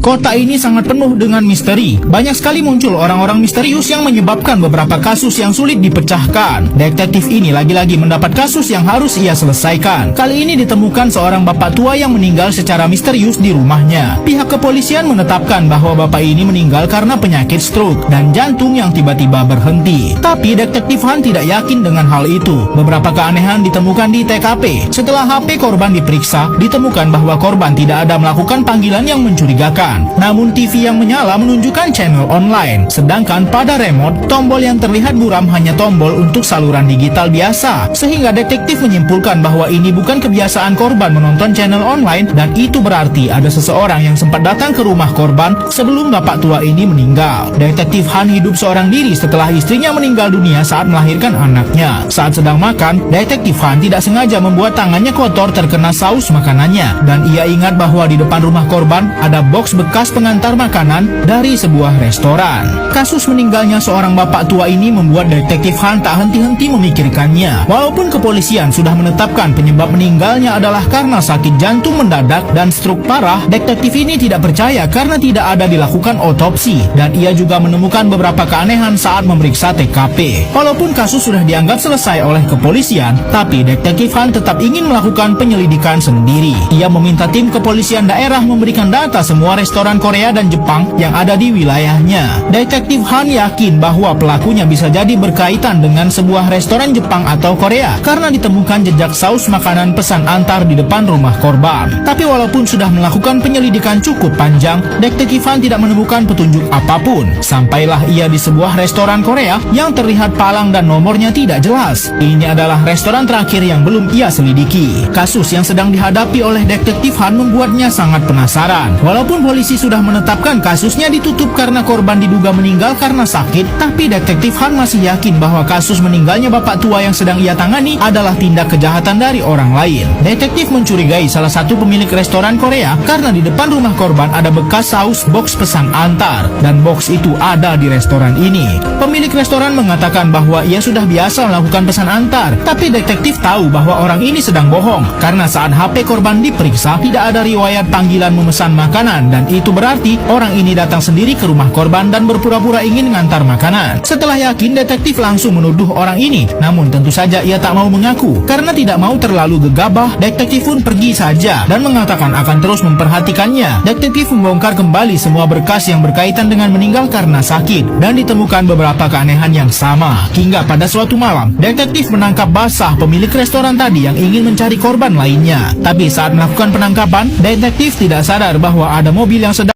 Kota ini sangat penuh dengan misteri. Banyak sekali muncul orang-orang misterius yang menyebabkan beberapa kasus yang sulit dipecahkan. Detektif ini lagi-lagi mendapat kasus yang harus ia selesaikan. Kali ini ditemukan seorang bapak tua yang meninggal secara misterius di rumahnya. Pihak kepolisian menetapkan bahwa bapak ini meninggal karena penyakit stroke dan jantung yang tiba-tiba berhenti. Tapi Detektif Han tidak yakin dengan hal itu. Beberapa keanehan ditemukan di TKP. Setelah HP korban diperiksa, ditemukan bahwa korban tidak ada melakukan panggilan yang mencurigakan. Namun TV yang menyala menunjukkan channel online. Sedangkan pada remote, tombol yang terlihat buram hanya tombol untuk saluran digital biasa. Sehingga detektif menyimpulkan bahwa ini bukan kebiasaan korban menonton channel online, dan itu berarti ada seseorang yang sempat datang ke rumah korban sebelum bapak tua ini meninggal. Detektif Han hidup seorang diri setelah istrinya meninggal dunia saat melahirkan anaknya. Saat sedang makan, Detektif Han tidak sengaja membuat tangannya kotor terkena saus makanannya, dan ia ingat bahwa di depan rumah korban ada box bekas pengantar makanan dari sebuah restoran. Kasus meninggalnya seorang bapak tua ini membuat Detektif Han tak henti-henti memikirkannya. Walaupun kepolisian sudah menetapkan penyebab meninggalnya adalah karena sakit jantung mendadak dan stroke parah, detektif ini tidak percaya karena tidak ada dilakukan otopsi, dan ia juga menemukan beberapa keanehan saat memeriksa TKP. Walaupun kasus sudah dianggap selesai oleh kepolisian, tapi Detektif Han tetap ingin melakukan penyelidikan sendiri. Ia meminta tim kepolisian daerah memberikan data semua restoran Korea dan Jepang yang ada di wilayahnya. Detektif Han yakin bahwa pelakunya bisa jadi berkaitan dengan sebuah restoran Jepang atau Korea karena ditemukan jejak saus makanan pesan antar di depan rumah korban. Tapi walaupun sudah melakukan penyelidikan cukup panjang, Detektif Han tidak menemukan petunjuk apapun. Sampailah ia di sebuah restoran Korea yang terlihat palang dan nomornya tidak jelas. Ini adalah restoran terakhir yang belum ia selidiki. Kasus yang sedang dihadapi oleh Detektif Han membuatnya sangat penasaran. Walaupun polisi sudah menetapkan kasusnya ditutup karena korban diduga meninggal karena sakit, tapi Detektif Han masih yakin bahwa kasus meninggalnya bapak tua yang sedang ia tangani adalah tindak kejahatan dari orang lain. Detektif mencurigai salah satu pemilik restoran Korea karena di depan rumah korban ada bekas saus box pesan antar, dan box itu ada di restoran ini. Pemilik restoran mengatakan bahwa ia sudah biasa melakukan pesan antar, tapi detektif tahu bahwa orang ini sedang bohong karena saat HP korban diperiksa tidak ada riwayat panggilan memesan makanan, dan itu berarti orang ini datang sendiri ke rumah korban dan berpura-pura ingin mengantar makanan. Setelah yakin, detektif langsung menuduh orang ini, namun tentu saja ia tak mau mengaku. Karena tidak mau terlalu gegabah, detektif pun pergi saja dan mengatakan akan terus memperhatikannya. Detektif membongkar kembali semua berkas yang berkaitan dengan meninggal karena sakit, dan ditemukan beberapa keanehan yang sama. Hingga pada suatu malam, detektif menangkap basah pemilik restoran tadi yang ingin mencari korban lainnya. Tapi saat melakukan penangkapan, detektif tidak sadar bahwa ada mobil yang sedang